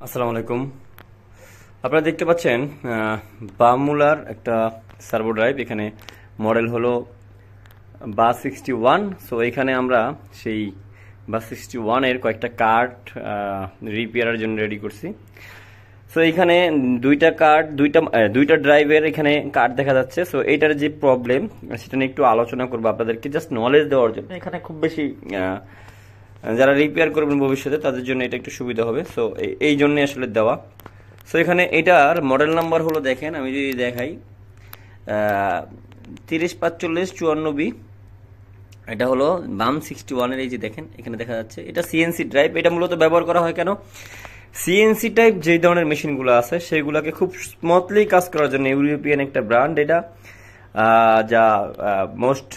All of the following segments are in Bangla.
আসসালামু আলাইকুম। আপনারা দেখতে পাচ্ছেন বামুলার একটা সার্ভো ড্রাইভ। এখানে মডেল হলো বা 61। সো এখানে আমরা সেই বা 61-এর কয়েকটা কার্ড রিপেয়ারের জন্য রেডি করছি। সো এখানে দুইটা ড্রাইভের এখানে কার্ড দেখা যাচ্ছে। সো এইটার যে প্রবলেম সেটা নিয়ে একটু আলোচনা করবো আপনাদেরকে, জাস্ট নলেজ দেওয়ার জন্য। এখানে খুব বেশি যারা রিপেয়ার করবেন ভবিষ্যতে তাদের জন্য এটা একটু সুবিধা হবে। সো এই জন্য আসলে দেওয়া। সো এখানে এটার মডেল নাম্বার হলো, দেখেন আমি যদি দেখাই, 304554B। এটা হলো বাম 61-এর। এই যে দেখেন এখানে দেখা যাচ্ছে এটা সিএনসি ড্রাইভ। এটা মূলত ব্যবহার করা হয় কেন? সিএনসি টাইপ যে ধরনের মেশিনগুলো আছে সেগুলোকে খুব স্মুথলি কাজ করার জন্য ইউরোপিয়ান একটা ব্র্যান্ড এটা, যা মোস্ট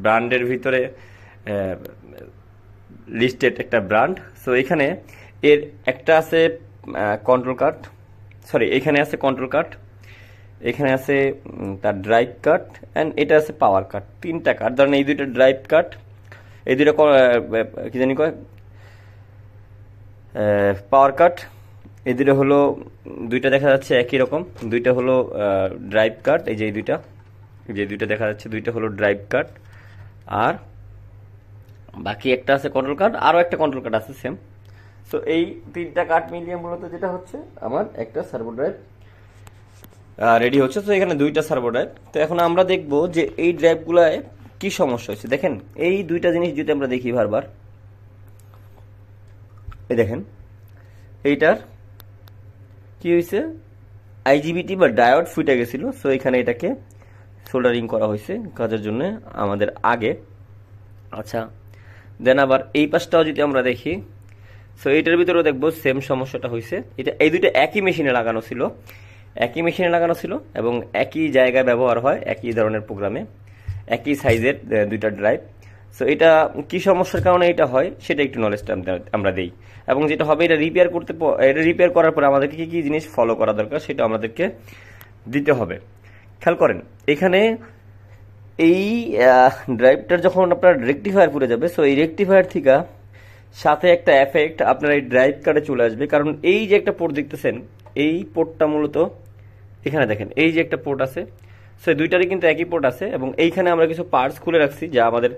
ব্র্যান্ডের ভিতরে লিস্টেড একটা ব্র্যান্ড। সো এখানে এর একটা আছে কন্ট্রোল কার্ড, এখানে আছে কন্ট্রোল কার্ড, এখানে আছে তার ড্রাইভ কার্ড, অ্যান্ড এটা আছে পাওয়ার কার্ড। তিনটা কার্ড, ধরেন এই দুইটা ড্রাইভ কার্ড, এই দুইটা কি জানি কয় পাওয়ার কাট। এই দুটো হলো, দুইটা দেখা যাচ্ছে একই রকম, দুইটা হলো ড্রাইভ কাট। এই যে দুইটা দেখা যাচ্ছে, দুইটা হলো ড্রাইভ কাট, আর বাকি একটা আছে কন্ট্রোল কার্ড, আরও একটা কন্ট্রোল কার্ড আছে সেম। সো এই তিনটা কার্ড মিলিয়ে মূলত যেটা হচ্ছে আমার একটা সার্ভো ড্রাইভ রেডি হচ্ছে। তো এখানে দুইটা সার্ভো ড্রাইভ। তো এখন আমরা দেখবো যে এই ড্রাইভগুলায় কি সমস্যা হয়েছে। দেখেন এই দুইটা জিনিস যদি আমরা দেখি বারবার, এই দেখেন এইটার কি হয়েছে, আইজিবিটি বা ডায়োড ফুটে গেছিল। সো এখানে এটাকে সোল্ডারিং করা হয়েছে কাজের জন্য আমাদের আগে। আচ্ছা, দেন আবার এই পাশটাও যদি আমরা দেখি, সো এইটার ভিতরেও দেখবো সেম সমস্যাটা হয়েছে। এই দুইটা একই মেশিনে লাগানো ছিল, এবং একই জায়গায় ব্যবহার হয়, একই ধরনের প্রোগ্রামে, একই সাইজের দুইটা ড্রাইভ। সো এটা কি সমস্যার কারণে এটা হয় সেটা একটু নলেজটা আমরা দেই, এবং যেটা হবে এটা রিপেয়ার করার পরে আমাদেরকে কি কি জিনিস ফলো করা দরকার সেটা আমাদেরকে দিতে হবে। খেয়াল করেন এখানে এই ড্রাইভটার যখন আপনার রেকটিফায়ার পুড়ে যাবে, সো এই রেকটিফায়ার থেকে সাথে একটা এফেক্ট আপনার এই ড্রাইভ কার্ডে চলে আসবে। কারণ এই যে একটা পোর্ট দেখতেছেন, এই পোর্টটা মূলত এখানে দেখেন, এই যে একটা পোর্ট আছে, সো দুইটারই কিন্তু একই পোর্ট আছে, এবং এইখানে আমরা কিছু পার্টস খুলে রাখছি যা আমাদের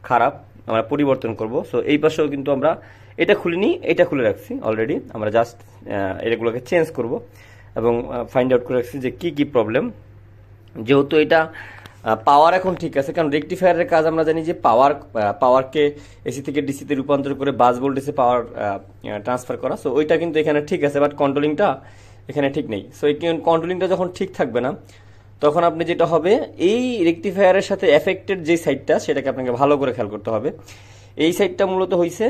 খারাপ, আমরা পরিবর্তন করব। সো এই পাশেও কিন্তু আমরা এটা খুলিনি, এটা খুলে রাখছি অলরেডি। আমরা জাস্ট এগুলোকে চেঞ্জ করব এবং ফাইন্ড আউট করে রাখছি যে কি কি প্রবলেম। যেহেতু এটা পাওয়ার এখন ঠিক আছে, কারণ রেকটিফায়ারের কাজ আমরা জানি যে পাওয়ারকে এসি থেকে ডিসিতে রূপান্তর করে বাস ভোল্টেজে পাওয়ার ট্রান্সফার করা। সো ওইটা কিন্তু এখানে ঠিক আছে, বাট কন্ট্রোলিংটা এখানে ঠিক নেই। সো এই কন্ট্রোলিংটা যখন ঠিক থাকবে না, তখন আপনি যেটা হবে, এই রেকটিফায়ারের সাথে এফেক্টেড যে সাইডটা সেটাকে আপনাকে ভালো করে খেয়াল করতে হবে। এই সাইডটা মূলত হয়েছে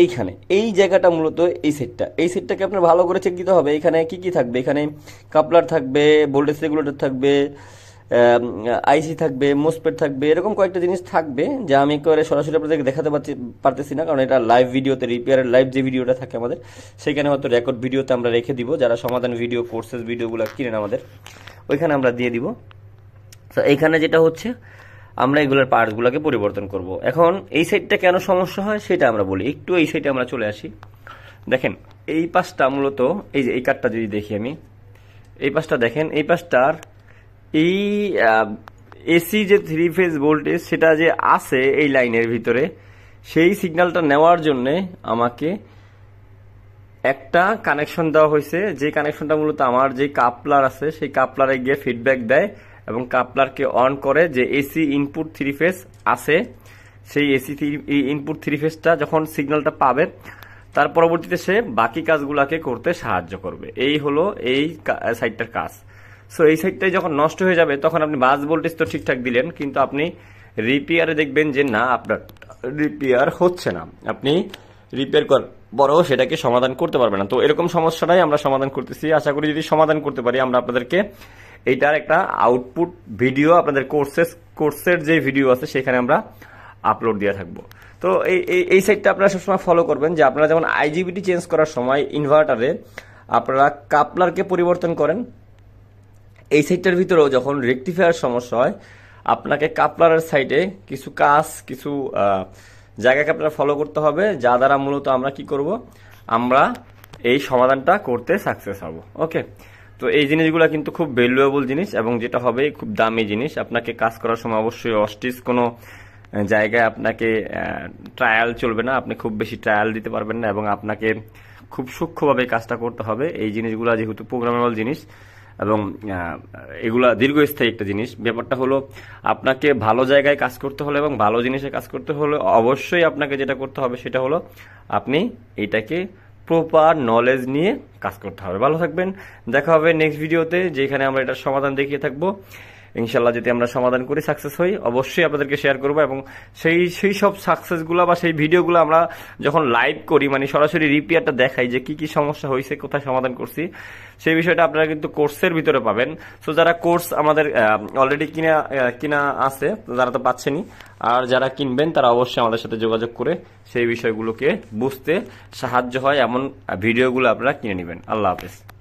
এইখানে, এই জায়গাটা মূলত এই সাইডটাকে আপনার ভালো করে চেক দিতে হবে। এখানে কি কি থাকবে, এখানে কাপলার থাকবে, ভোল্টেজ রেগুলেটর থাকবে, আইসি থাকবে, মোসপেট থাকবে, এরকম কয়েকটা জিনিস থাকবে যা আমি একেবারে সরাসরি আপনাদেরকে দেখাতে পারতেছি না, কারণ এটা লাইভ ভিডিওতে, রিপেয়ারের লাইভ যে ভিডিওটা থাকে আমাদের, সেখানে হয়তো রেকর্ড ভিডিওতে আমরা রেখে দিব। যারা সমাধান ভিডিও, কোর্সেস ভিডিওগুলো কিনেন আমাদের, ওইখানে আমরা দিয়ে দিব। তো এইখানে যেটা হচ্ছে, আমরা এগুলোর পার্টসগুলোকে পরিবর্তন করব। এখন এই সাইডটা কেন সমস্যা হয় সেটা আমরা বলি। একটু এই সাইডে আমরা চলে আসি। দেখেন এই পাশটা মূলত, এই যে এই কার্ডটা যদি দেখি আমি, এই পাশটা দেখেন, এই পাশটার এই এসি যে 3 ফেজ ভোল্টেজ সেটা যে আছে এই লাইনের ভিতরে, সেই সিগন্যালটা নেওয়ার জন্য আমাকে একটা কানেকশন দেওয়া হয়েছে, যে কানেকশনটা মূলত আমার যে কাপলার আছে সেই কাপলারে গিয়ে ফিডব্যাক দেয় এবং কাপলারকে অন করে। যে এসি ইনপুট 3 ফেজ আছে, সেই এসি ইনপুট 3 ফেজটা যখন সিগন্যালটা পাবে, তার পরবর্তীতে সে বাকি কাজগুলোকে করতে সাহায্য করবে। এই হলো এই সাইডটার কাজ। সো এই সাইডটাই যখন নষ্ট হয়ে যাবে, তখন আপনি বাস ভোল্টেজ তো ঠিকঠাক দিলেন, কিন্তু আপনি রিপেয়ারে দেখবেন যে না, আপনার রিপেয়ার হচ্ছে না, আপনি রিপেয়ার বড় সেটাকে সমাধান করতে পারবে না। তো এরকম সমস্যাটাই আমরা সমাধান করতেছি। আশা করি যদি সমাধান করতে পারি, আমরা আপনাদেরকে এইটার একটা আউটপুট ভিডিও আপনাদের কোর্সের যে ভিডিও আছে সেখানে আমরা আপলোড দিয়ে থাকবো। তো এই সাইডটা আপনারা সবসময় ফলো করবেন, যে আপনারা যেমন আইজিবিটি চেঞ্জ করার সময় ইনভার্টারে আপনারা কাপলারকে পরিবর্তন করেন, এই সাইডটার ভিতরেও যখন রেকটিফায়ার সমস্যা হয়, আপনাকে কাপলারের সাইডে কিছু কাজ, কিছু জায়গাকে আপনারা ফলো করতে হবে, যা দ্বারা মূলত আমরা কি করব, আমরা এই সমাধানটা করতে সাকসেস হব। ওকে, তো এই জিনিসগুলো কিন্তু খুব ভ্যালুয়েবল জিনিস এবং যেটা হবে খুব দামি জিনিস। আপনাকে কাজ করার সময় অবশ্যই অস্টিস কোনো জায়গায় আপনাকে ট্রায়াল চলবে না, আপনি খুব বেশি ট্রায়াল দিতে পারবেন না এবং আপনাকে খুব সূক্ষ্মভাবে কাজটা করতে হবে। এই জিনিসগুলো যেহেতু প্রোগ্রামেবল জিনিস এবং এগুলা দীর্ঘস্থায়ী একটা জিনিস, ব্যাপারটা হলো আপনাকে ভালো জায়গায় কাজ করতে হলে এবং ভালো জিনিসে কাজ করতে হলে অবশ্যই আপনাকে যেটা করতে হবে সেটা হলো আপনি এটাকে প্রপার নলেজ নিয়ে কাজ করতে হবে। ভালো থাকবেন, দেখা হবে নেক্সট ভিডিওতে, যেখানে আমরা এটার সমাধান দেখিয়ে থাকবো। ইনশাল্লাহ যদি আমরা সমাধান করি, সাকসেস হই, অবশ্যই আপনাদেরকে শেয়ার করবো এবং সেই সব সাকসেসগুলো বা সেই ভিডিওগুলো আমরা যখন লাইভ করি, মানে সরাসরি রিপেয়ারটা দেখাই যে কি কি সমস্যা হয়েছে, কোথায় সমাধান করছি, সেই বিষয়টা আপনারা কিন্তু কোর্সের ভিতরে পাবেন। সো যারা কোর্স আমাদের অলরেডি কিনা আছে, যারা তো পাচ্ছেনই, আর যারা কিনবেন তারা অবশ্যই আমাদের সাথে যোগাযোগ করে সেই বিষয়গুলোকে বুঝতে সাহায্য হয় এমন ভিডিওগুলো আপনারা কিনে নেবেন। আল্লাহ হাফেজ।